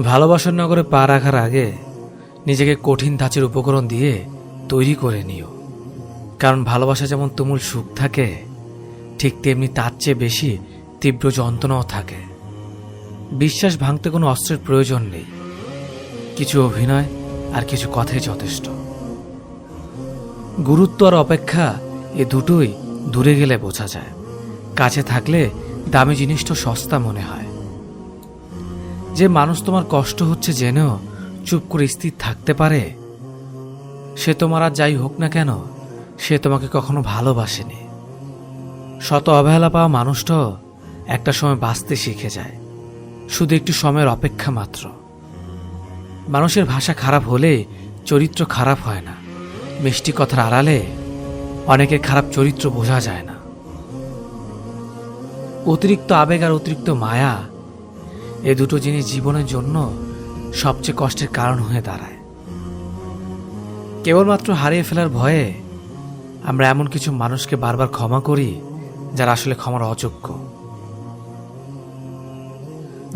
ভালোবাসার নগরে পা রাখার আগে নিজেকে কঠিন ধাঁচের উপকরণ দিয়ে তৈরি করে নিও। কারণ ভালোবাসা যেমন তুমুল সুখ থাকে, ঠিক তেমনি তার চেয়ে বেশি তীব্র যন্ত্রণাও থাকে। বিশ্বাস ভাঙতে কোনো অস্ত্রের প্রয়োজন নেই, কিছু অভিনয় আর কিছু কথাই যথেষ্ট। গুরুত্ব আর অপেক্ষা এ দুটোই দূরে গেলে বোঝা যায়। কাছে থাকলে দামি জিনিসটা সস্তা মনে হয়। যে মানুষ তোমার কষ্ট হচ্ছে জেনেও চুপ করে স্থির থাকতে পারে, সে তোমার আর যাই হোক না কেন, সে তোমাকে কখনো ভালোবাসেনি। শত অবহেলা পাওয়া মানুষটাও একটা সময় বাঁচতে শিখে যায়, শুধু একটু সময়ের অপেক্ষা মাত্র। মানুষের ভাষা খারাপ হলে চরিত্র খারাপ হয় না। মিষ্টি কথার আড়ালে অনেকের খারাপ চরিত্র বোঝা যায় না। অতিরিক্ত আবেগ আর অতিরিক্ত মায়া, এ দুটো জিনিস জীবনের জন্য সবচেয়ে কষ্টের কারণ হয়ে দাঁড়ায়। কেবলমাত্র হারিয়ে ফেলার ভয়ে আমরা এমন কিছু মানুষকে বারবার ক্ষমা করি যারা আসলে ক্ষমার অযোগ্য।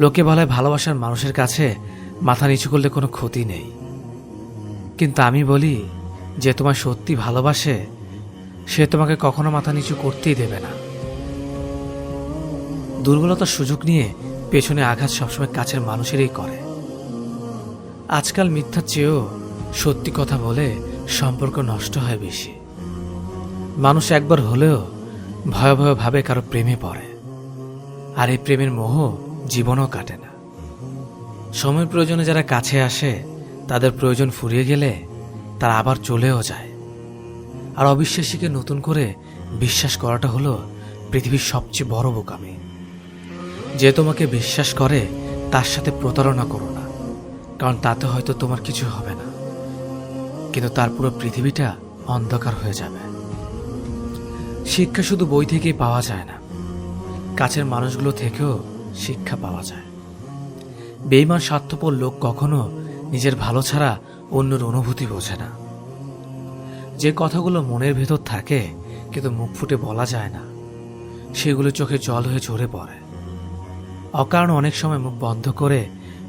লোকে বলে ভালোবাসার মানুষের কাছে মাথা নিচু করলে কোনো ক্ষতি নেই, কিন্তু আমি বলি, যে তোমায় সত্যি ভালোবাসে সে তোমাকে কখনো মাথা নিচু করতেই দেবে না। দুর্বলতার সুযোগ নিয়ে পেছনে আঘাত সবসময় কাছের মানুষেরই করে। আজকাল মিথ্যার চেয়েও সত্যি কথা বলে সম্পর্ক নষ্ট হয় বেশি। মানুষ একবার হলেও ভয়াবহ ভাবে কারো প্রেমে পড়ে, আর এই প্রেমের মোহ জীবনও কাটে না। সময়ের প্রয়োজনে যারা কাছে আসে, তাদের প্রয়োজন ফুরিয়ে গেলে তারা আবার চলেও যায়। আর অবিশ্বাসীকে নতুন করে বিশ্বাস করাটা হলো পৃথিবীর সবচেয়ে বড় বোকামি। যে তোমাকে বিশ্বাস করে তার সাথে প্রতারণা করো না, কারণ তাতে হয়তো তোমার কিছু হবে না, কিন্তু তার পুরো পৃথিবীটা অন্ধকার হয়ে যাবে। শিক্ষা শুধু বই থেকেই পাওয়া যায় না, কাছের মানুষগুলো থেকেও শিক্ষা পাওয়া যায়। বেঈমান স্বার্থপর লোক কখনো নিজের ভালো ছাড়া অন্যের অনুভূতি বোঝে না। যে কথাগুলো মনের ভেতর থাকে কিন্তু মুখ ফুটে বলা যায় না, সেগুলো চোখে জল হয়ে ঝরে পড়ে। অকারণে অনেক সময় মুখ বন্ধ করে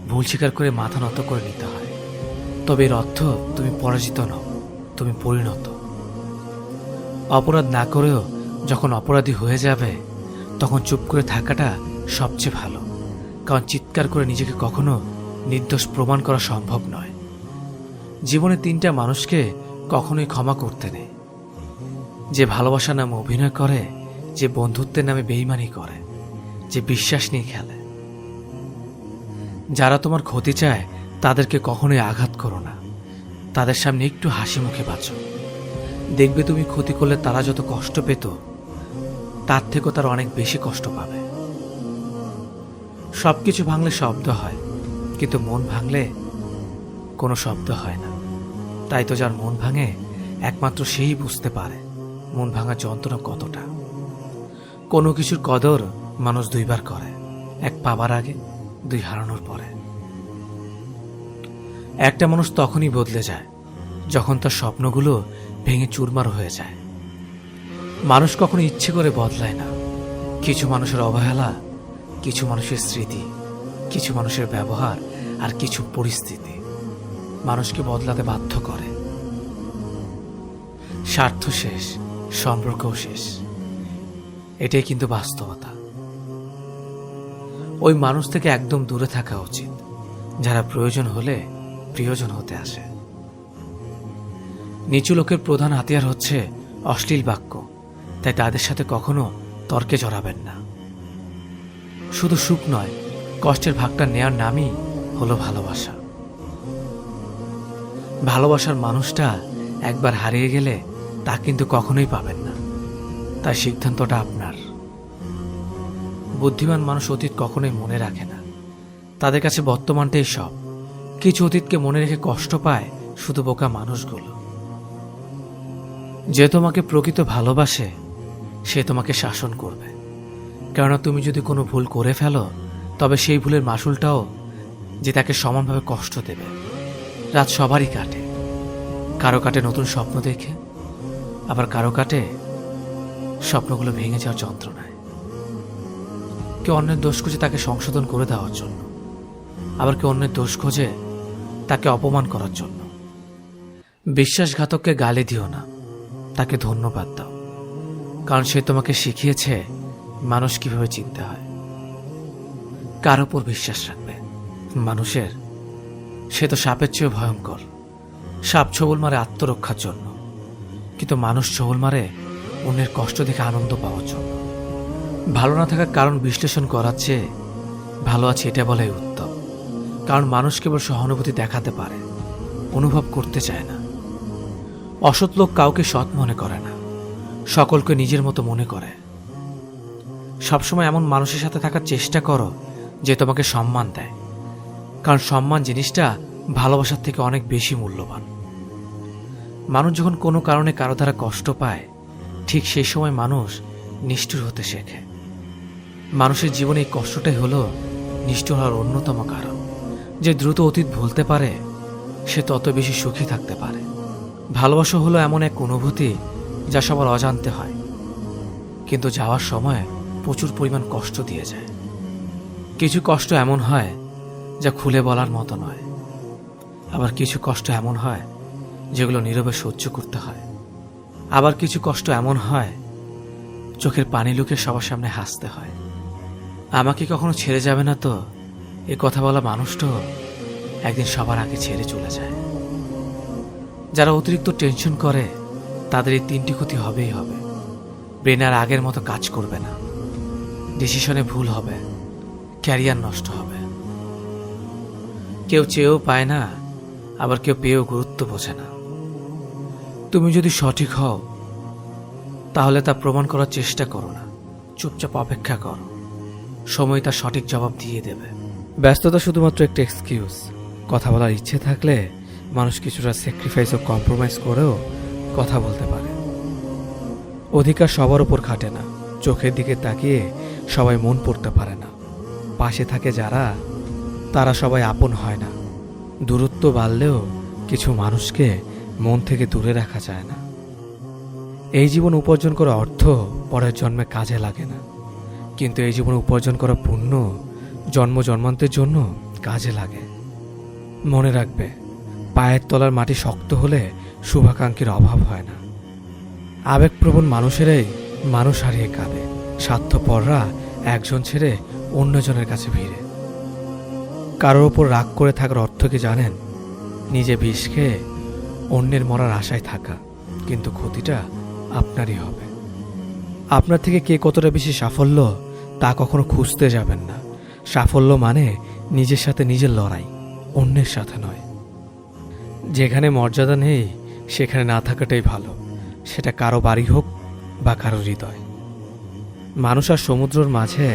ভুল স্বীকার করে মাথা নত করে নিতে হয়। তবে এর অর্থ তুমি পরাজিত নও, তুমি পরিণত। অপরাধ না করেও যখন অপরাধী হয়ে যাবে, তখন চুপ করে থাকাটা সবচেয়ে ভালো, কারণ চিৎকার করে নিজেকে কখনো নির্দোষ প্রমাণ করা সম্ভব নয়। জীবনে তিনটা মানুষকে কখনোই ক্ষমা করতে নেই: যে ভালোবাসা নামে অভিনয় করে, যে বন্ধুত্বের নামে বেইমানি করে, যে বিশ্বাস নিয়ে খেলে। যারা তোমার ক্ষতি চায় তাদেরকে কখনোই আঘাত করো না, তাদের সামনে একটু হাসি মুখে বাঁচো। দেখবে তুমি ক্ষতি করলে তারা যত কষ্ট পেত, তার থেকেও তারা অনেক বেশি কষ্ট পাবে। সবকিছু ভাঙলে শব্দ হয়, কিন্তু মন ভাঙলে কোনো শব্দ হয় না। তাই তো যার মন ভাঙে একমাত্র সেই বুঝতে পারে মন ভাঙা যন্ত্রণা কতটা। কোনো কিছুর কদর মানুষ দুইবার করে, এক পাবার আগে, দুই হারানোর পরে। একটা মানুষ তখনই বদলে যায় যখন তার স্বপ্নগুলো ভেঙে চুরমার হয়ে যায়। মানুষ কখনো ইচ্ছে করে বদলায় না। কিছু মানুষের অবহেলা, কিছু মানুষের স্মৃতি, কিছু মানুষের ব্যবহার আর কিছু পরিস্থিতি মানুষকে বদলাতে বাধ্য করে। স্বার্থ শেষ, সম্পর্কও শেষ, এটাই কিন্তু বাস্তবতা। ওই মানুষ থেকে একদম দূরে থাকা উচিত যারা প্রয়োজন হলে প্রিয়জন হতে আসে। নিচু লোকের প্রধান হাতিয়ার হচ্ছে অশ্লীল বাক্য, তাই তাদের সাথে কখনো তর্কে জড়াবেন না। শুধু সুখ নয়, কষ্টের ভাগটা নেয়ার নামই হলো ভালোবাসা। ভালোবাসার মানুষটা একবার হারিয়ে গেলে তা কিন্তু কখনোই পাবেন না, তাই সিদ্ধান্তটা আপনার। বুদ্ধিমান মানুষ অতীত কখনোই মনে রাখে না, তাদের কাছে বর্তমানটাই সব। কিছু অতীতকে মনে রেখে কষ্ট পায় শুধু বোকা মানুষগুলো। যে তোমাকে প্রকৃত ভালোবাসে সে তোমাকে শাসন করবে, কেননা তুমি যদি কোনো ভুল করে ফেলো, তবে সেই ভুলের মাসুলটাও যে তাকে সমানভাবে কষ্ট দেবে। রাত সবারই কাটে, কারো কাটে নতুন স্বপ্ন দেখে, আবার কারো কাটে স্বপ্নগুলো ভেঙে যাওয়ার যন্ত্রণায়। কেউ অন্যের দোষ খুঁজে তাকে সংশোধন করে দেওয়ার জন্য। আবার কেউ অন্যের দোষ খোঁজে তাকে অপমান করার জন্য। বিশ্বাসঘাতককে গালি দিও না, তাকে ধন্যবাদ দাও, কারণ সে তোমাকে শিখিয়েছে মানুষ কিভাবে চিনতে হয়। কার উপর বিশ্বাস রাখবে? মানুষের? সে তো সাপের চেয়েও ভয়ঙ্কর। সাপ ছবল মারে আত্মরক্ষার জন্য, কিন্তু মানুষ ছবল মারে অন্যের কষ্ট দেখে আনন্দ পাওয়ার জন্য। ভালো না থাকার কারণ বিশ্লেষণ করার চেয়ে ভালো আছে এটা বলাই উত্তম। কারণ মানুষ কেবল সহানুভূতি দেখাতে পারে, অনুভব করতে চায় না। অসৎ লোক কাউকে সৎ মনে করে না, সকলকে নিজের মতো মনে করে। সবসময় এমন মানুষের সাথে থাকার চেষ্টা করো যে তোমাকে সম্মান দেয়, কারণ সম্মান জিনিসটা ভালোবাসার থেকে অনেক বেশি মূল্যবান। মানুষ যখন কোনো কারণে কারো দ্বারা কষ্ট পায়, ঠিক সেই সময় মানুষ নিষ্ঠুর হতে শেখে। মানুষের জীবনে এই কষ্টটাই হলো নিষ্ঠুর হওয়ার অন্যতম কারণ। যে দ্রুত অতীত ভুলতে পারে সে তত বেশি সুখী থাকতে পারে। ভালোবাসা হলো এমন এক অনুভূতি যা সবার অজান্তে হয়, কিন্তু যাওয়ার সময় প্রচুর পরিমাণ কষ্ট দিয়ে যায়। কিছু কষ্ট এমন হয় যা খুলে বলার মতো নয়, আবার কিছু কষ্ট এমন হয় যেগুলো নীরবে সহ্য করতে হয়। আবার কিছু কষ্ট এমন হয় চোখের পানি লুকিয়ে সবার সামনে হাসতে হয়। আমাকে কখনো ছেড়ে যাবে না তো, এ কথা বলা মানুষটাও একদিন সবার আগে ছেড়ে চলে যায়। যারা অতিরিক্ত টেনশন করে তাদের এই তিনটি ক্ষতি হবেই হবে। ব্রেন আর আগের মতো কাজ করবে না, ডিসিশনে ভুল হবে, ক্যারিয়ার নষ্ট হবে। কেউ চেয়েও পায় না, আবার কেউ পেয়েও গুরুত্ব বোঝে না। তুমি যদি সঠিক হও তাহলে তা প্রমাণ করার চেষ্টা করো না, চুপচাপ অপেক্ষা করো, সময় তার সঠিক জবাব দিয়ে দেবে। ব্যস্ততা শুধুমাত্র একটা এক্সকিউজ। কথা বলার ইচ্ছে থাকলে মানুষ কিছুটা স্যাক্রিফাইস ও কম্প্রোমাইজ করেও কথা বলতে পারে। অধিকার সবার উপর খাটে না, চোখের দিকে তাকিয়ে সবাই মন পড়তে পারে না। পাশে থাকে যারা, তারা সবাই আপন হয় না। দূরত্ব বাড়লেও কিছু মানুষকে মন থেকে দূরে রাখা যায় না। এই জীবন উপার্জন করা অর্থ পরের জন্মে কাজে লাগে না, কিন্তু এই জীবন উপার্জন করা পুণ্য জন্ম জন্মান্তের জন্য কাজে লাগে। মনে রাখবে, পায়ের তলার মাটি শক্ত হলে শুভাকাঙ্ক্ষীর অভাব হয় না। আবেগপ্রবণ মানুষেরাই মানুষ হারিয়ে কাঁদে, স্বার্থপররা একজন ছেড়ে অন্যজনের কাছে ভিড়ে। কারোর ওপর রাগ করে থাকার অর্থ কি জানেন? নিজে বিষ খেয়ে অন্যের মরার আশায় থাকা, কিন্তু ক্ষতিটা আপনারই হবে। আপনার থেকে কে কতটা বেশি সাফল্য তা কখনো খুঁজতে যাবেন না। সাফল্য মানে নিজের সাথে নিজের লড়াই, অন্যের সাথে নয়। যেখানে মর্যাদা নেই সেখানে না থাকাটাই ভালো, সেটা কারো বাড়ি হোক বা কারো হৃদয়। মানুষ আর সমুদ্রের মাঝে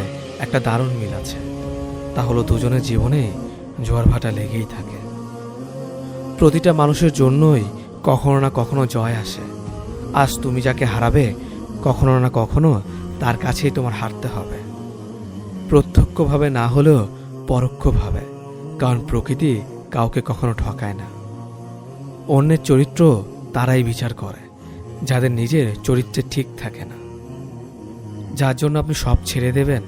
একটা দারুণ মিল আছে, তা হলো দুজনের জীবনে জোয়ার ভাটা লেগেই থাকে। প্রতিটা মানুষের জন্যই কখনো না কখনো জয় আসে। আজ তুমি যাকে হারাবে, কখনো না কখনো তার কাছেই তোমার হারতে হবে। প্রত্যক্ষভাবে না হলেও পরোক্ষভাবে, কারণ প্রকৃতি কাউকে কখনো ঠকায় না। অন্যের চরিত্র তারাই বিচার করে যাদের নিজের চরিত্রে ঠিক থাকে না। যার জন্য আপনি সব ছেড়ে দেবেন,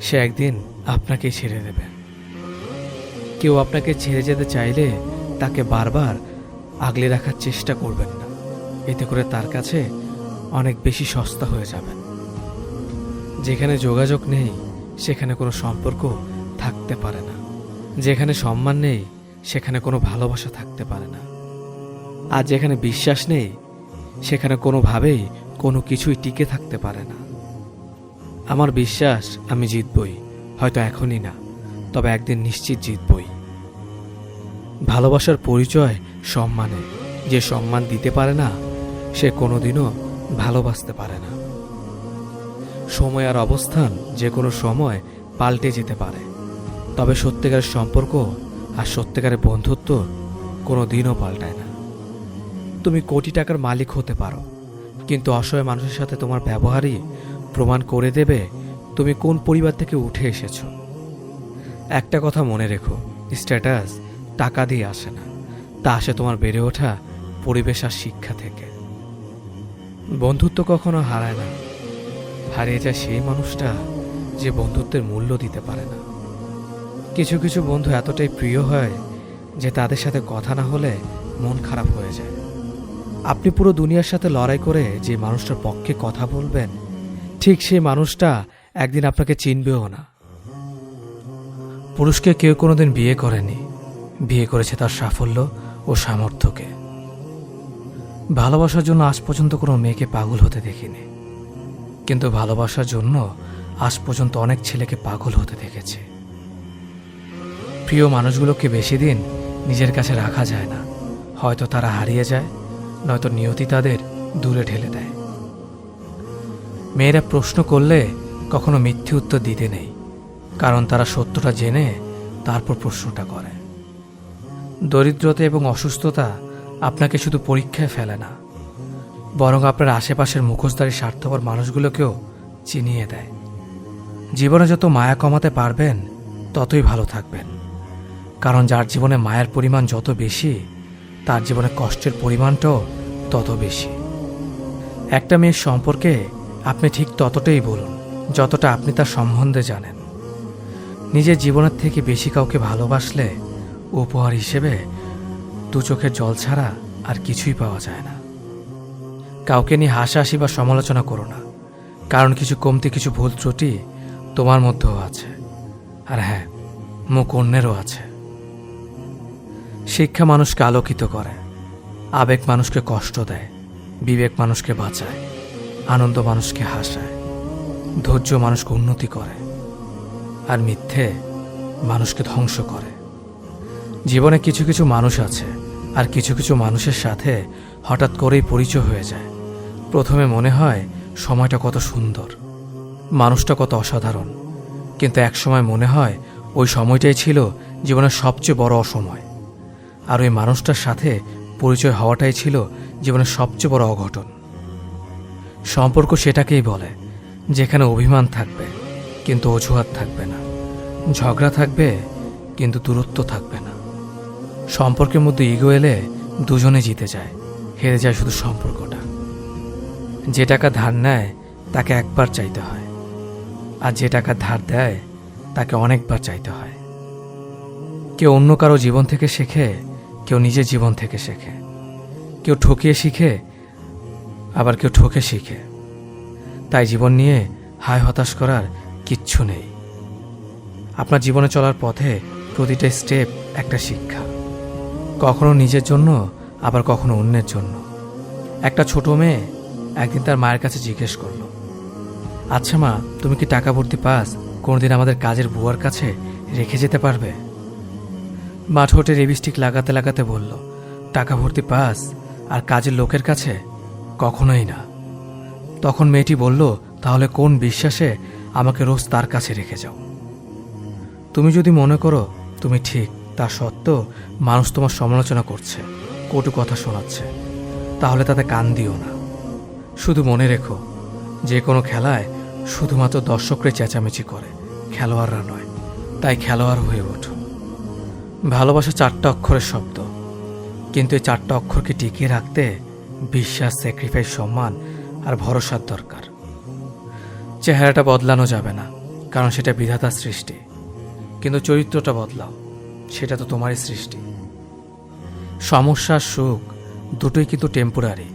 সে একদিন আপনাকেই ছেড়ে দেবে। কেউ আপনাকে ছেড়ে যেতে চাইলে তাকে বারবার আগলে রাখার চেষ্টা করবেন না, এতে করে তার কাছে অনেক বেশি সস্তা হয়ে যাবেন। যেখানে যোগাযোগ নেই সেখানে কোনো সম্পর্ক থাকতে পারে না, যেখানে সম্মান নেই সেখানে কোনো ভালোবাসা থাকতে পারে না, আর যেখানে বিশ্বাস নেই সেখানে কোনোভাবেই কোনো কিছুই টিকে থাকতে পারে না। আমার বিশ্বাস আমি জিতবই, হয়তো এখনই না, তবে একদিন নিশ্চিত জিতবই। ভালোবাসার পরিচয় সম্মানে। যে সম্মান দিতে পারে না সে কোনোদিনও ভালোবাসতে পারে না। সময় আর অবস্থান যে কোনো সময় পাল্টে যেতে পারে, তবে সত্যিকারের সম্পর্ক আর সত্যিকারের বন্ধুত্ব কোনো দিনও পাল্টায় না। তুমি কোটি টাকার মালিক হতে পারো, কিন্তু অসহায় মানুষের সাথে তোমার ব্যবহারই প্রমাণ করে দেবে তুমি কোন পরিবার থেকে উঠে এসেছো। একটা কথা মনে রেখো, স্ট্যাটাস টাকা দিয়ে আসে না, তা আসে তোমার বেড়ে ওঠা পরিবেশ আর শিক্ষা থেকে। বন্ধুত্ব কখনো হারায় না, হারিয়ে যায় সেই মানুষটা যে বন্ধুত্বের মূল্য দিতে পারে না। কিছু কিছু বন্ধু এতটাই প্রিয় হয় যে তাদের সাথে কথা না হলে মন খারাপ হয়ে যায়। আপনি পুরো দুনিয়ার সাথে লড়াই করে যে মানুষটার পক্ষে কথা বলবেন, ঠিক সেই মানুষটা একদিন আপনাকে চিনবেও না। পুরুষকে কেউ কোনোদিন বিয়ে করেনি, বিয়ে করেছে তার সাফল্য ও সামর্থ্যকে। ভালোবাসার জন্য আজ পর্যন্ত কোনো মেয়েকে পাগল হতে দেখিনি, কিন্তু ভালোবাসার জন্য আজ পর্যন্ত অনেক ছেলেকে পাগল হতে দেখেছি। প্রিয় মানুষগুলোকে বেশি দিন নিজের কাছে রাখা যায় না, হয়তো তারা হারিয়ে যায়, নয়তো নিয়তি তাদের দূরে ঠেলে দেয়। মেয়েরা প্রশ্ন করলে কখনো মিথ্যে উত্তর দিতে নেই, কারণ তারা সত্যটা জেনে তারপর প্রশ্নটা করে। দরিদ্রতা এবং অসুস্থতা আপনাকে শুধু পরীক্ষায় ফেলে না, বরং আপনার আশেপাশের মুখোশধারী স্বার্থপর মানুষগুলোকেও চিনিয়ে দেয়। জীবনে যত মায়া কমাতে পারবেন ততই ভালো থাকবেন, কারণ যার জীবনে মায়ের পরিমাণ যত বেশি, তার জীবনে কষ্টের পরিমাণটাও তত বেশি। একটা মেয়ের সম্পর্কে আপনি ঠিক ততটাই বলুন যতটা আপনি তার সম্বন্ধে জানেন। নিজের জীবনের থেকে বেশি কাউকে ভালোবাসলে উপহার হিসেবে দু চোখের জল ছাড়া আর কিছুই পাওয়া যায় না। কাউকে নিয়ে হাসাহাসি বা সমালোচনা করো না, কারণ কিছু কমতি, কিছু ভুল ত্রুটি তোমার মধ্যেও আছে, আর হ্যাঁ, মুখ অন্যেরও আছে। শিক্ষা মানুষকে আলোকিত করে, আবেগ মানুষকে কষ্ট দেয়, বিবেক মানুষকে বাঁচায়, আনন্দ মানুষকে হাসায়, ধৈর্য মানুষকে উন্নতি করে, আর মিথ্যে মানুষকে ধ্বংস করে। জীবনে কিছু কিছু মানুষ আছে, আর কিছু কিছু মানুষের সাথে হঠাৎ করেই পরিচয় হয়ে যায়। প্রথমে মনে হয় সময়টা কত সুন্দর, মানুষটা কত অসাধারণ, কিন্তু একসময় মনে হয় ওই সময়টাই ছিল জীবনের সবচেয়ে বড় অসময়, আর ওই মানুষটার সাথে পরিচয় হওয়াটাই ছিল জীবনের সবচেয়ে বড় অঘটন। সম্পর্ক সেটাকেই বলে যেখানে অভিমান থাকবে কিন্তু অজুহাত থাকবে না, ঝগড়া থাকবে কিন্তু দূরত্ব থাকবে না। সম্পর্কের মধ্যে ইগো এলে দুজনে জিতে যায়, হেরে যায় শুধু সম্পর্কটা। যে টাকা ধার নেয় তাকে একবার চাইতে হয়, আর যে টাকা ধার দেয় তাকে অনেকবার চাইতে হয়। কেউ অন্য কারো জীবন থেকে শেখে, কেউ নিজের জীবন থেকে শেখে, কেউ ঠকিয়ে শিখে, আবার কেউ ঠকে শিখে। তাই জীবন নিয়ে হায় হতাশ করার কিচ্ছু নেই। আপনার জীবনে চলার পথে প্রতিটা স্টেপ একটা শিক্ষা, কখনো নিজের জন্য, আবার কখনো অন্যের জন্য। একটা ছোট মেয়ে একদিন তার মায়ের কাছে জিজ্ঞেস করলো, আচ্ছা মা, তুমি কি টাকা ভর্তি পাস কোনোদিন আমাদের কাজের বুয়ার কাছে রেখে যেতে পারবে? মা ঠোঁটে লিপস্টিক লাগাতে লাগাতে বলল, টাকা ভর্তি পাস আর কাজের লোকের কাছে? কখনোই না। তখন মেয়েটি বলল, তাহলে কোন বিশ্বাসে আমাকে রোজ তার কাছে রেখে যাও? তুমি যদি মনে করো তুমি ঠিক, তা সত্ত্বেও মানুষ তোমার সমালোচনা করছে, কটু কথা শোনাচ্ছে, তাহলে তাতে কান দিও না। শুধু মনে রেখো, যে কোনো খেলায় শুধুমাত্র দর্শকরাই চেঁচামেচি করে, খেলোয়াড়রা নয়। তাই খেলোয়াড় হয়ে ওঠো। ভালোবাসা 4টা অক্ষরের শব্দ, কিন্তু এই 4টা অক্ষরকে টিকিয়ে রাখতে বিশ্বাস, স্যাক্রিফাইস, সম্মান আর ভরসার দরকার। চেহারাটা বদলানো যাবে না, কারণ সেটা বিধাতার সৃষ্টি, কিন্তু চরিত্রটা বদলাও, সেটা তো তোমারই সৃষ্টি। সমস্যা আর সুখ দুটোই কিন্তু টেম্পোরারি,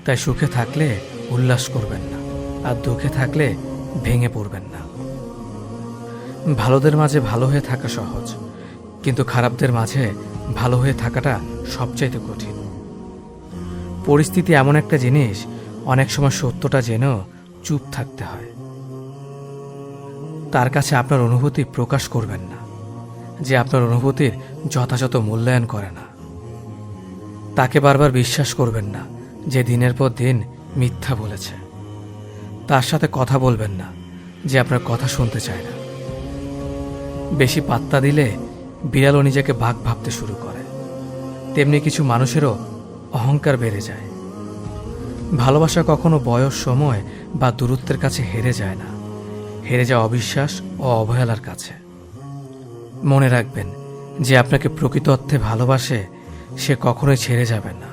তাই সুখে থাকলে উল্লাস করবেন না, আর দুঃখে থাকলে ভেঙে পড়বেন না। ভালোদের মাঝে ভালো হয়ে থাকা সহজ, কিন্তু খারাপদের মাঝে ভালো হয়ে থাকাটা সবচাইতে কঠিন। পরিস্থিতি এমন একটা জিনিস, অনেক সময় সত্যটা জেনেও চুপ থাকতে হয়। তার কাছে আপনার অনুভূতি প্রকাশ করবেন না যে আপনার অনুভূতির যথাযথ মূল্যায়ন করে না। তাকে বারবার বিশ্বাস করবেন না যে দিনের পর দিন মিথ্যা বলেছে। তার সাথে কথা বলবেন না যে আপনার কথা শুনতে চায় না। বেশি পাত্তা দিলে বিড়ালও নিজেকে বাঘ ভাবতে শুরু করে, তেমনি কিছু মানুষেরও অহংকার বেড়ে যায়। ভালোবাসা কখনো বয়স, সময় বা দূরত্বের কাছে হেরে যায় না, হেরে যায় অবিশ্বাস ও অবহেলার কাছে। মনে রাখবেন, যে আপনাকে প্রকৃত অর্থে ভালোবাসে সে কখনোই ছেড়ে যাবে না,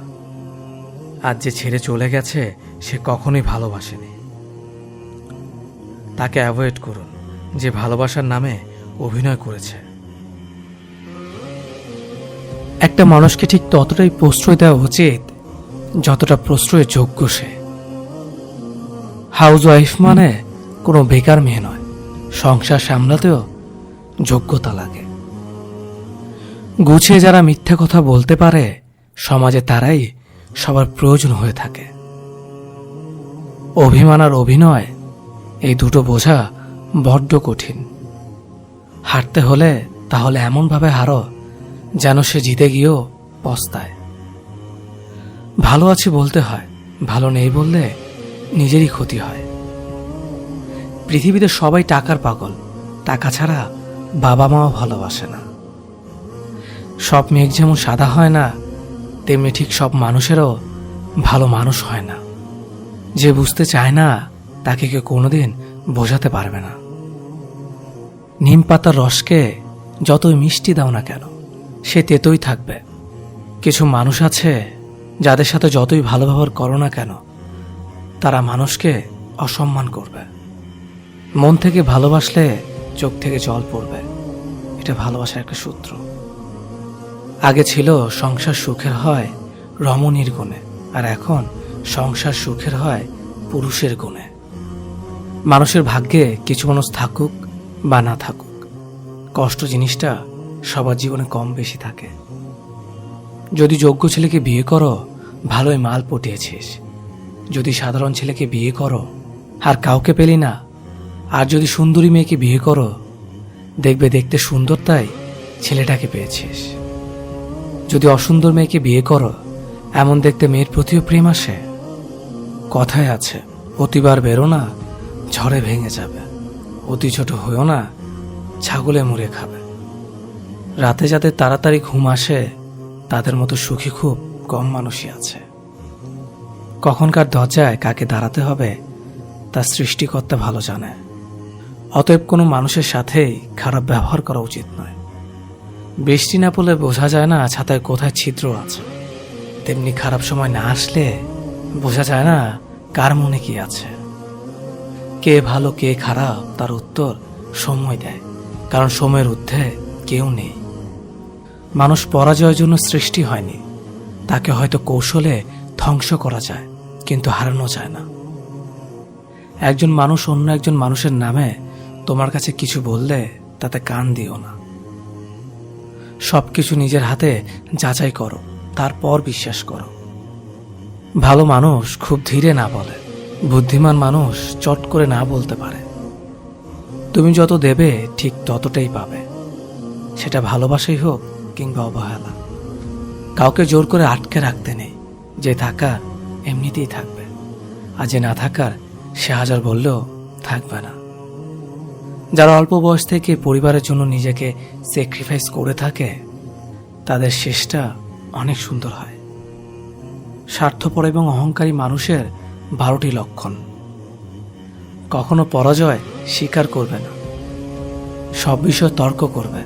আর যে ছেড়ে চলে গেছে সে কখনোই ভালোবাসেনি। তাকে অ্যাভয়েড করুন যে ভালোবাসার নামে অভিনয় করেছে, একটা মানুষকে ঠিক ততটাই প্রশ্রয় দেওয়া উচিত যতটা প্রশ্রয়ের যোগ্য সে। হাউস ওয়াইফ মানে কোনো বেকার মেয়ে নয়, সংসার সামলাতেও যোগ্যতা লাগে। গুছিয়ে যারা মিথ্যা কথা বলতে পারে সমাজে তারাই সবার প্রয়োজন হয়ে থাকে। অভিমান আর অভিনয় এই দুটো বোঝা বড্ড কঠিন। হারতে হলে তাহলে এমনভাবে হারো যেন সে জিতে গিয়েও পস্তায়। ভালো আছি বলতে হয়, ভালো নেই বললে নিজেরই ক্ষতি হয়। পৃথিবীতে সবাই টাকার পাগল, টাকা ছাড়া বাবা মাও ভালোবাসে না। সব মেঘ যেমন সাদা হয় না, তেমনি ঠিক সব মানুষেরও ভালো মানুষ হয় না। যে বুঝতে চায় না তাকে কেউ কোনোদিন বোঝাতে পারবে না। নিম পাতার রসকে যতই মিষ্টি দাও না কেন, সে তেতোই থাকবে। কিছু মানুষ আছে যাদের সাথে যতই ভালো ব্যবহার করো না কেন, তারা মানুষকে অসম্মান করবে। মন থেকে ভালোবাসলে চোখ থেকে জল পড়বে, এটা ভালোবাসার একটা সূত্র। আগে ছিল সংসার সুখের হয় রমণীর গুণে, আর এখন সংসার সুখের হয় পুরুষের গুণে। মানুষের ভাগ্যে কিছু মানুষ থাকুক বা না থাকুক, কষ্ট জিনিসটা সবার জীবনে কম বেশি থাকে। যদি যোগ্য ছেলেকে বিয়ে করো, ভালোই মাল পটিয়েছিস। যদি সাধারণ ছেলেকে বিয়ে করো আর কাউকে পেলি না, আর যদি সুন্দরী মেয়েকে বিয়ে করো, দেখবে দেখতে সুন্দর তাই ছেলেটাকে পেয়েছিস। যদি অসুন্দর মেয়েকে বিয়ে করো, এমন দেখতে মেয়ের প্রতিও প্রেম আসে। কথায় আছে, অতিবার বেরো না, ঝড়ে ভেঙে যাবে। অতি ছোট হয়েও না, ছাগলে মুড়ে খাবে। রাতে যাদের তাড়াতাড়ি ঘুম আসে, তাদের মতো সুখী খুব কম মানুষই আছে। কখনকার দরজায় কাকে দাঁড়াতে হবে তার সৃষ্টিকর্তা ভালো জানে। অতএব কোনো মানুষের সাথেই খারাপ ব্যবহার করা উচিত নয়। বৃষ্টি না পড়লে বোঝা যায় না ছাতায় কোথায় ছিদ্র আছে, তেমনি খারাপ সময় না আসলে বোঝা যায় না কার মনে কি আছে। কে ভালো কে খারাপ তার উত্তর সময় দেয়, কারণ সময়ের ঊর্ধ্বে কেউ নেই। মানুষ পরাজয়ের জন্য সৃষ্টি হয়নি, তাকে হয়তো কৌশলে ধ্বংস করা যায়, কিন্তু হারানো যায় না। একজন মানুষ অন্য একজন মানুষের নামে তোমার কাছে কিছু বললে তাতে কান দিও না। সবকিছু নিজের হাতে যাচাই করো, তারপর বিশ্বাস করো। ভালো মানুষ খুব ধীরে না বলে, বুদ্ধিমান মানুষ চট করে না বলতে পারে। তুমি যত দেবে ঠিক ততটাই পাবে, সেটা ভালোবাসাই হোক কিংবা অবহেলা। কাউকে জোর করে আটকে রাখতে নেই, যে থাকার এমনিতেই থাকবে, আর যে না থাকার সে হাজার বললেও থাকবে না। যারা অল্প বয়স থেকে পরিবারের জন্য নিজেকে স্যাক্রিফাইস করে থাকে, তাদের শেষটা অনেক সুন্দর হয়। স্বার্থপর এবং অহংকারী মানুষের 12টি লক্ষণ। কখনো পরাজয় স্বীকার করবে না, সব বিষয়ে তর্ক করবে,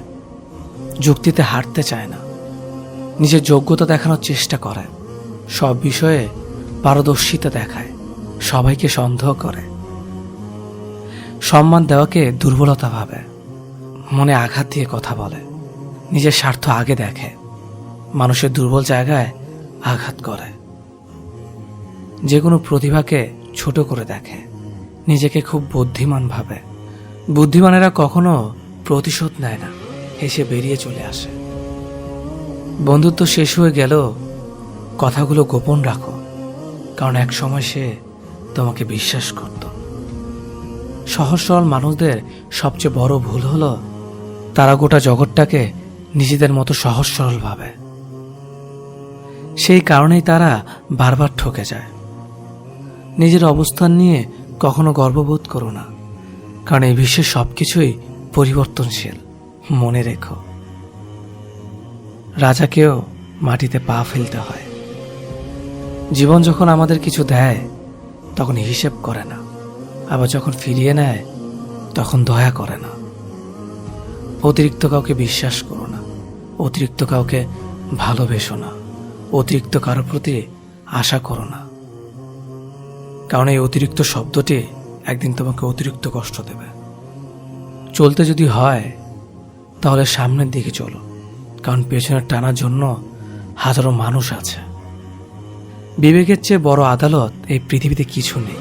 যুক্তিতে হারতে চায় না, নিজের যোগ্যতা দেখানোর চেষ্টা করে, সব বিষয়ে পারদর্শিতা দেখায়, সবাইকে সন্দেহ করে, সম্মান দেওয়াকে দুর্বলতা ভাবে, মনে আঘাত দিয়ে কথা বলে, নিজের স্বার্থ আগে দেখে, মানুষের দুর্বল জায়গায় আঘাত করে, যে কোনো প্রতিভাকে ছোট করে দেখে, নিজেকে খুব বুদ্ধিমান ভাবে। বুদ্ধিমানেরা কখনো প্রতিশোধ নেয় না, হেসে বেরিয়ে চলে আসে। বন্ধুত্ব শেষ হয়ে গেল, কথাগুলো গোপন রাখো, কারণ এক সময় সে তোমাকে বিশ্বাস করত। সহজ সরল মানুষদের সবচেয়ে বড় ভুল হলো তারা গোটা জগৎটাকে নিজেদের মতো সহজ সরল ভাবে। সেই কারণেই তারা বারবার ঠকে যায়। নিজের অবস্থান নিয়ে কখনো গর্ববোধ করো না, কারণ এই বিশ্বের সবকিছুই পরিবর্তনশীল। মনে রেখো, রাজাকেও মাটিতে পা ফেলতে হয়। জীবন যখন আমাদের কিছু দেয় তখন হিসেব করে না, আবার যখন ফিরিয়ে নেয় তখন দয়া করে না। অতিরিক্ত কাউকে বিশ্বাস করো না, অতিরিক্ত কাউকে ভালোবেসো না, অতিরিক্ত কারোর প্রতি আশা করো না, কারণ এই অতিরিক্ত শব্দটি একদিন তোমাকে অতিরিক্ত কষ্ট দেবে। চলতে যদি হয় তাহলে সামনের দিকে চলো, কারণ পেছনে টানার জন্য হাজারো মানুষ আছে। বিবেকের চেয়ে বড় আদালত এই পৃথিবীতে কিছু নেই।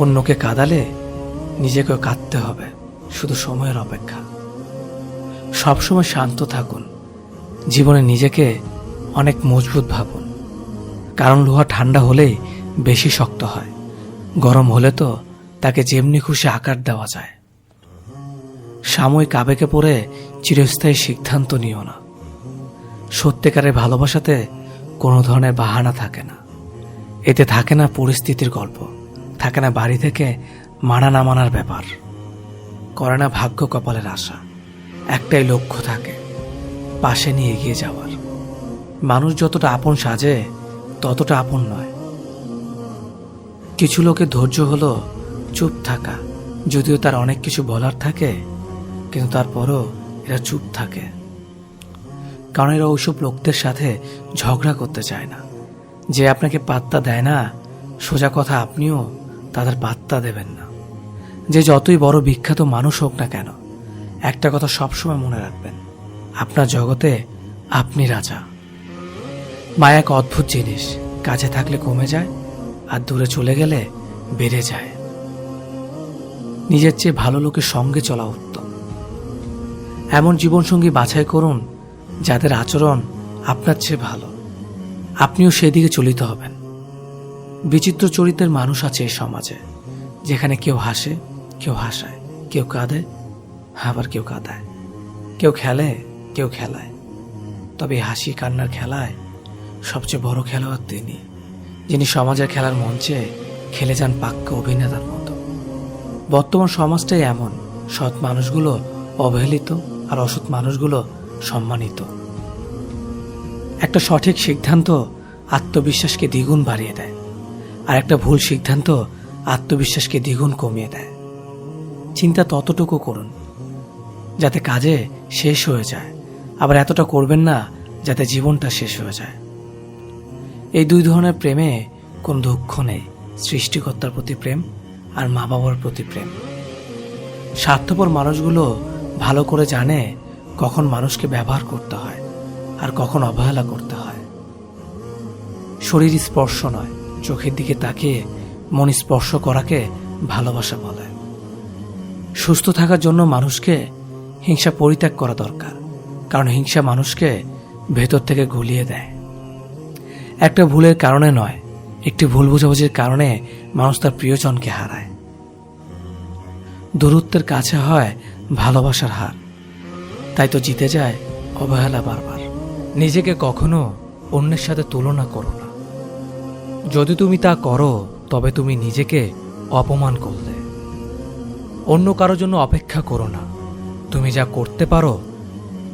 অন্যকে কাঁদালে নিজেকেও কাঁদতে হবে, শুধু সময়ের অপেক্ষা। সবসময় শান্ত থাকুন, জীবনে নিজেকে অনেক মজবুত ভাবুন, কারণ লোহা ঠান্ডা হলেই বেশি শক্ত হয়, গরম হলে তো তাকে যেমনি খুশি আকার দেওয়া যায়। সাময়িক আবেগে পড়ে চিরস্থায়ী সিদ্ধান্ত নিও না। সত্যিকারের ভালোবাসাতে কোনো ধরনের বাহানা থাকে না। এতে থাকে না পরিস্থিতির গল্প, থাকে না বাড়ি থেকে মানা না মানার ব্যাপার, করে না ভাগ্য কপালের আশা। একটাই লক্ষ্য থাকে, পাশে নিয়ে এগিয়ে যাওয়ার। মানুষ যতটা আপন সাজে ততটা আপন নয়। কিছু লোকের ধৈর্য হলো চুপ থাকা, যদিও তার অনেক কিছু বলার থাকে, কিন্তু তারপরও এরা চুপ থাকে, কারণ এরা ওইসব লোকদের সাথে ঝগড়া করতে চায় না। যে আপনাকে পাত্তা দেয় না, সোজা কথা আপনিও তাদের পাত্তা দেবেন না। যে যতই বড় বিখ্যাত মানুষ হোক না কেন, একটা কথা সবসময় মনে রাখবেন, আপনার জগতে আপনি রাজা। মায়া এক অদ্ভুত জিনিস, কাছে থাকলে কমে যায় আর দূরে চলে গেলে বেড়ে যায়। নিজের চেয়ে ভালো লোকের সঙ্গে চলা উত্তম। এমন জীবনসঙ্গী বাছাই করুন যাদের আচরণ আপনার চেয়ে ভালো, আপনিও সেদিকে চলিত হবেন। বিচিত্র চরিত্রের মানুষ আছে এই সমাজে, যেখানে কেউ হাসে, কেউ হাসায়, কেউ কাঁদে, আবার কেউ কাঁদায়, কেউ খেলে, কেউ খেলায়। তবে এই হাসি কান্নার খেলায় সবচেয়ে বড় খেলোয়াড় তিনি, যিনি সমাজের খেলার মঞ্চে খেলে যান পাক্কা অভিনেতার মতো। বর্তমান সমাজটাই এমন, সৎ মানুষগুলো অবহেলিত আর অসৎ মানুষগুলো সম্মানিত। একটা সঠিক সিদ্ধান্ত আত্মবিশ্বাসকে দ্বিগুণ বাড়িয়ে দেয়, আর একটা ভুল সিদ্ধান্ত আত্মবিশ্বাসকে দ্বিগুণ কমিয়ে দেয়। চিন্তা ততটুকু করুন যাতে কাজে শেষ হয়ে যায়, আবার এতটা করবেন না যাতে জীবনটা শেষ হয়ে যায়। এই দুই ধরনের প্রেমে কোনো দুঃখ নেই, সৃষ্টিকর্তার প্রতি প্রেম আর মা বাবার প্রতি প্রেম। স্বার্থপর মানুষগুলো ভালো করে জানে কখন মানুষকে ব্যবহার করতে হয় আর কখন অবহেলা করতে হয়। শরীর স্পর্শ নয়, চোখের দিকে তাকিয়ে মন স্পর্শ করাকে ভালোবাসা বলে। সুস্থ থাকার জন্য মানুষকে হিংসা পরিত্যাগ করা দরকার, কারণ হিংসা মানুষকে ভেতর থেকে গুলিয়ে দেয়। একটা ভুলের কারণে নয়, একটি ভুল বোঝাবুঝির কারণে মানুষ তার প্রিয়জনকে হারায়। দূরত্বের কাছে হয় ভালোবাসার হার, তাই তো জিতে যায় অবহেলা বারবার। নিজেকে কখনো অন্যের সাথে তুলনা করো না। যদি তুমি তা করো তবে তুমি নিজেকে অপমান করলে। অন্য কারোর জন্য অপেক্ষা করো না। তুমি যা করতে পারো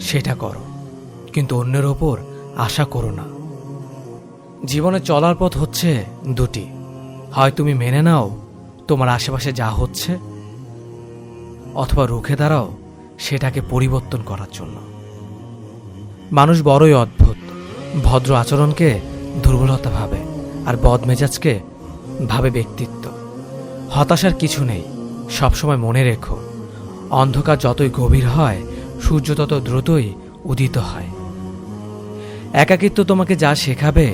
সেটা করো, কিন্তু অন্যের ওপর আশা করো না। জীবনে চলার পথ হচ্ছে দুটি, হয় তুমি মেনে নাও তোমার আশেপাশে যা হচ্ছে, অথবা রুখে দাঁড়াও সেটাকে পরিবর্তন করার জন্য। মানুষ বড়ই অদ্ভুত, ভদ্র আচরণকে দুর্বলতা ভাবে আর বদমেজাজকে ভাবে ব্যক্তিত্ব। হতাশার কিছু নেই, সবসময় মনে রেখো, অন্ধকার যতই গভীর হয় সূর্য তত দ্রুতই উদিত হয়। একাকিত্ব তোমাকে যা শেখাবে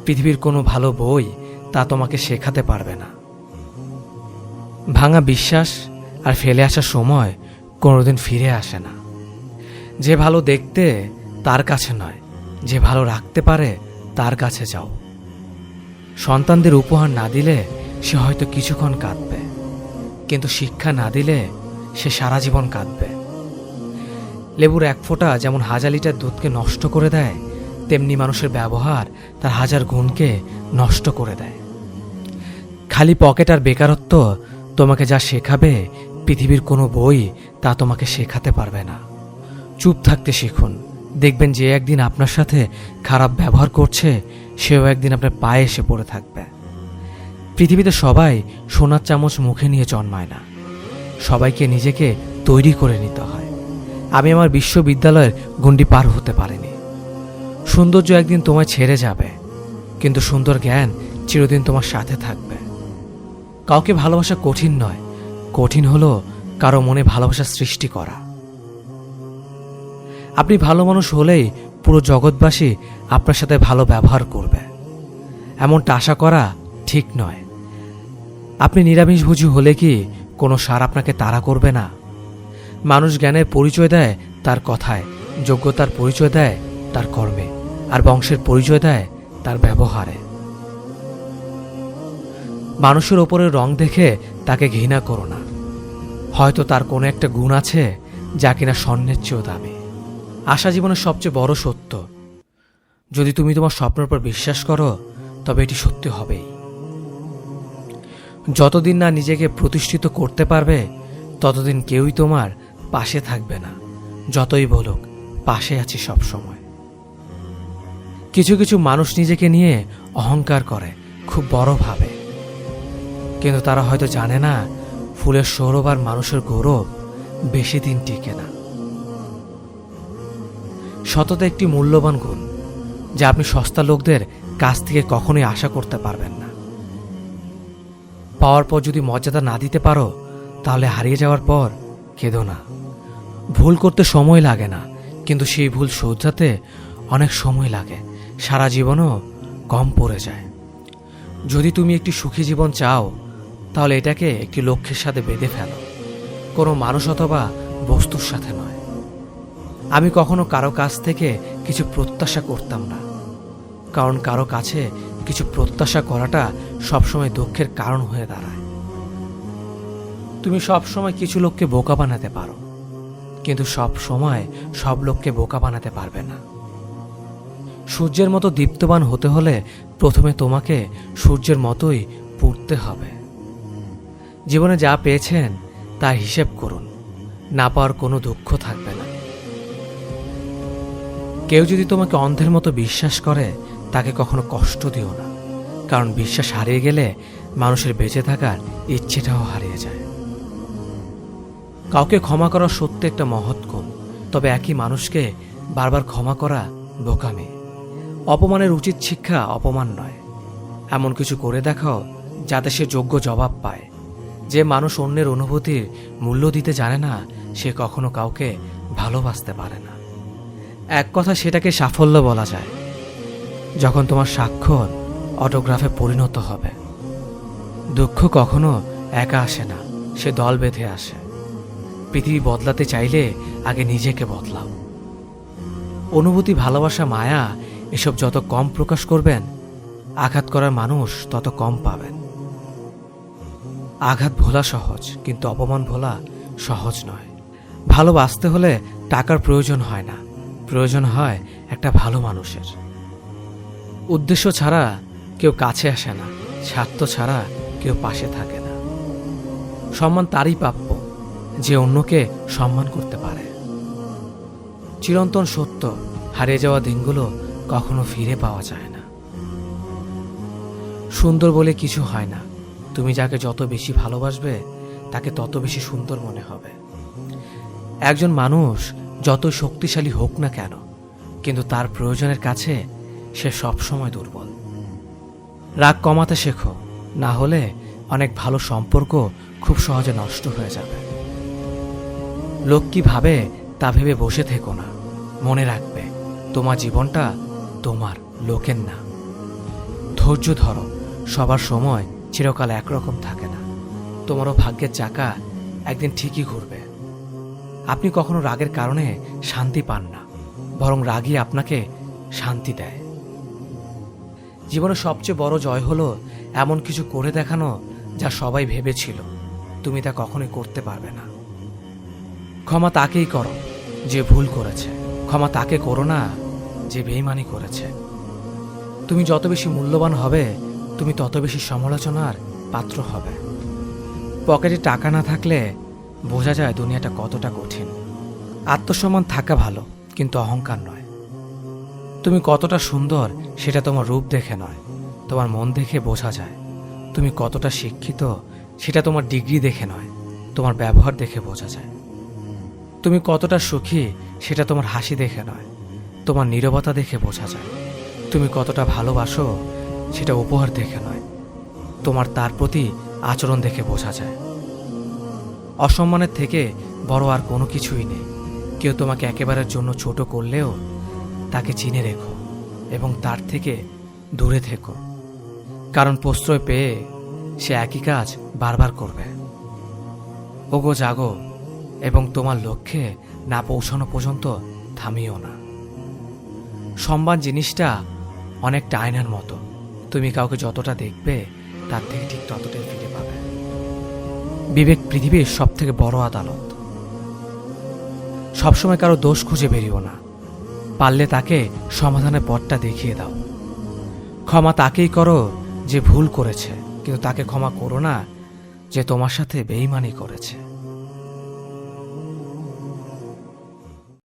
পৃথিবীর কোনো ভালো বই তা তোমাকে শেখাতে পারবে না। ভাঙা বিশ্বাস আর ফেলে আসা সময় কোনোদিন ফিরে আসে না। যে ভালো দেখতে তার কাছে নয়, যে ভালো রাখতে পারে তার কাছে যাও। সন্তানদের উপহার না দিলে সে হয়তো কিছুক্ষণ কাঁদবে, কিন্তু শিক্ষা না দিলে সে সারা জীবন কাঁদবে। লেবুর এক ফোঁটা যেমন 1000 লিটার দুধকে নষ্ট করে দেয়, তেমনি মানুষের ব্যবহার তার 1000 গুণকে নষ্ট করে দেয়। খালি পকেট আর বেকারত্ব তোমাকে যা শেখাবে পৃথিবীর কোনো বই তা তোমাকে শেখাতে পারবে না। চুপ থাকতে শিখুন, দেখবেন যে একদিন আপনার সাথে খারাপ ব্যবহার করছে সেও একদিন আপনার পায়ে এসে পড়ে থাকবে। পৃথিবীতে সবাই সোনার চামচ মুখে নিয়ে জন্মায় না, সবাইকে নিজেকে তৈরি করে নিতে হয়। আমি আমার বিশ্ববিদ্যালয়ের গণ্ডি পার হতে পারিনি। সৌন্দর্য একদিন তোমায় ছেড়ে যাবে, কিন্তু সুন্দর জ্ঞান চিরদিন তোমার সাথে থাকবে। কাউকে ভালোবাসা কঠিন নয়, কঠিন হলো কারো মনে ভালোবাসা সৃষ্টি করা। আপনি ভালো মানুষ হলেই পুরো জগৎবাসী আপনার সাথে ভালো ব্যবহার করবে, এমনটা আশা করা ঠিক নয়। আপনি নিরামিষভোজী হলে কি কোনো সার আপনাকে তাড়া করবে না? মানুষ জ্ঞানের পরিচয় দেয় তার কথায়, যোগ্যতার পরিচয় দেয় তার কর্মে, আর বংশের পরিচয় দেয় তার ব্যবহারে। মানুষের ওপরে রং দেখে তাকে ঘৃণা করো না। হয়তো তার কোনো একটা গুণ আছে যা কিনা স্বর্ণের চেয়েও দামি। আশা জীবনের সবচেয়ে বড় সত্য। যদি তুমি তোমার স্বপ্নের উপর বিশ্বাস করো তবে এটি সত্যি হবেই। যতদিন না নিজেকে প্রতিষ্ঠিত করতে পারবে ততদিন কেউই তোমার পাশে থাকবে না, যতই বলুক পাশে আছি সব সময়। কিছু কিছু মানুষ নিজেকে নিয়ে অহংকার করে, খুব বড় ভাবে, কিন্তু তারা হয়তো জানে না ফুলের সৌরভ আর মানুষের গৌরব বেশি দিন টিকে না। সততা একটি মূল্যবান গুণ যা আপনি সস্তা লোকদের কাছ থেকে কখনোই আশা করতে পারবেন না। পাওয়ার পর যদি মর্যাদা না দিতে পারো তাহলে হারিয়ে যাওয়ার পর কেঁদো না। ভুল করতে সময় লাগে না, কিন্তু সেই ভুল শোধরাতে অনেক সময় লাগে, সারা জীবনও কম পড়ে যায়। যদি তুমি একটি সুখী জীবন চাও তাহলে এটাকে একটি লক্ষ্যের সাথে বেঁধে ফেলো, কোনো মানুষ অথবা বস্তুর সাথে নয়। আমি কখনো কারো কাছ থেকে কিছু প্রত্যাশা করতাম না, কারণ কারো কাছে কিছু প্রত্যাশা করাটা সবসময় দুঃখের কারণ হয়ে দাঁড়ায়। তুমি সবসময় কিছু লোককে বোকা বানাতে পারো, কিন্তু সব সময় সব লোককে বোকা বানাতে পারবে না। সূর্যের মতো দীপ্তবান হতে হলে প্রথমে তোমাকে সূর্যের মতোই পুড়তে হবে। জীবনে যা পেয়েছেন তার হিসেব করুন, না পাওয়ার কোনো দুঃখ থাকবে না। কেউ যদি তোমাকে অন্ধের মতো বিশ্বাস করে তাকে কখনো কষ্ট দিও না, কারণ বিশ্বাস হারিয়ে গেলে মানুষের বেঁচে থাকার ইচ্ছেটাও হারিয়ে যায়। কাউকে ক্ষমা করা সত্যি একটা মহৎ গুণ, তবে একই মানুষকে বারবার ক্ষমা করা বোকামি। অপমানের উচিত শিক্ষা অপমান নয়, এমন কিছু করে দেখাও যাতে সে যোগ্য জবাব পায়। যে মানুষ অন্যের অনুভূতির মূল্য দিতে জানে না সে কখনো কাউকে ভালোবাসতে পারে না। এক কথা সেটাকে সাফল্য বলা যায় যখন তোমার স্বাক্ষর অটোগ্রাফে পরিণত হবে। দুঃখ কখনো একা আসে না, সে দল বেঁধে আসে। পৃথিবী বদলাতে চাইলে আগে নিজেকে বদলাও। অনুভূতি, ভালোবাসা, মায়া এসব যত কম প্রকাশ করবেন আঘাত করার মানুষ তত কম পাবেন। আঘাত ভোলা সহজ, কিন্তু অপমান ভোলা সহজ নয়। ভালোবাসতে হলে টাকার প্রয়োজন হয় না, প্রয়োজন হয় একটা ভালো মানুষের। উদ্দেশ্য ছাড়া কেউ কাছে আসে না, স্বার্থ ছাড়া কেউ পাশে থাকে না। সম্মান তারই প্রাপ্য যে অন্যকে সম্মান করতে পারে। চিরন্তন সত্য, হারিয়ে যাওয়া দিনগুলো কখনো ফিরে পাওয়া যায় না। সুন্দর বলে কিছু হয় না, তুমি যাকে যত বেশি ভালোবাসবে তাকে তত বেশি সুন্দর মনে হবে। একজন মানুষ যত শক্তিশালী হোক না কেন, কিন্তু তার প্রয়োজনের কাছে সে সবসময় দুর্বল। রাগ কমাতে শেখো, না হলে অনেক ভালো সম্পর্ক খুব সহজে নষ্ট হয়ে যাবে। লোক কি ভাবে তা ভেবে বসে থেকো না। মনে রাখবে তোমার জীবনটা তোমার, লোকের না। ধৈর্য ধরো, সবার সময় চিরকাল একরকম থাকে না। তোমারও ভাগ্যের চাকা একদিন ঠিকই ঘুরবে। আপনি কখনো রাগের কারণে শান্তি পান না, বরং রাগই আপনাকে শান্তি দেয়। জীবনের সবচেয়ে বড় জয় হলো এমন কিছু করে দেখানো যা সবাই ভেবেছিল তুমি তা কখনোই করতে পারবে না। ক্ষমা তাকেই করো যে ভুল করেছে, ক্ষমা তাকে করো না যে বেইমানি করেছে। তুমি যত বেশি মূল্যবান হবে তুমি তত বেশি সমালোচনার পাত্র হবে। পকেটে টাকা না থাকলে বোঝা যায় দুনিয়াটা কতটা কঠিন। আত্মসম্মান থাকা ভালো, কিন্তু অহংকার নয়। তুমি কতটা সুন্দর সেটা তোমার রূপ দেখে নয়, তোমার মন দেখে বোঝা যায়। তুমি কতটা শিক্ষিত সেটা তোমার ডিগ্রি দেখে নয়, তোমার ব্যবহার দেখে বোঝা যায়। তুমি কতটা সুখী সেটা তোমার হাসি দেখে নয়, তোমার নীরবতা দেখে বোঝা যায়। তুমি কতটা ভালোবাসো সেটা উপহার দেখে নয়, তোমার তার প্রতি আচরণ দেখে বোঝা যায়। অসম্মানের থেকে বড় আর কোনো কিছুই নেই, কেউ তোমাকে একেবারের জন্য ছোট করলেও তাকে চিনে রেখো এবং তার থেকে দূরে থেকো, কারণ প্রশ্রয় পেয়ে সে একই কাজ বারবার করবে। ওগো জাগো এবং তোমার লক্ষ্যে না পৌঁছানো পর্যন্ত থামিও না। সম্মান জিনিসটা অনেকটা আয়নার মতো, তুমি কাউকে যতটা দেখবে তার থেকে ঠিক ততটাই ফিরে পাবে। বিবেক পৃথিবীর সব থেকে বড় আদালত। সবসময় কারো দোষ খুঁজে বেরিও না, পারলে তাকে সমাধানের পথটা দেখিয়ে দাও। ক্ষমা তাকেই করো যে ভুল করেছে, কিন্তু তাকে ক্ষমা করো না যে তোমার সাথে বেইমানি করেছে।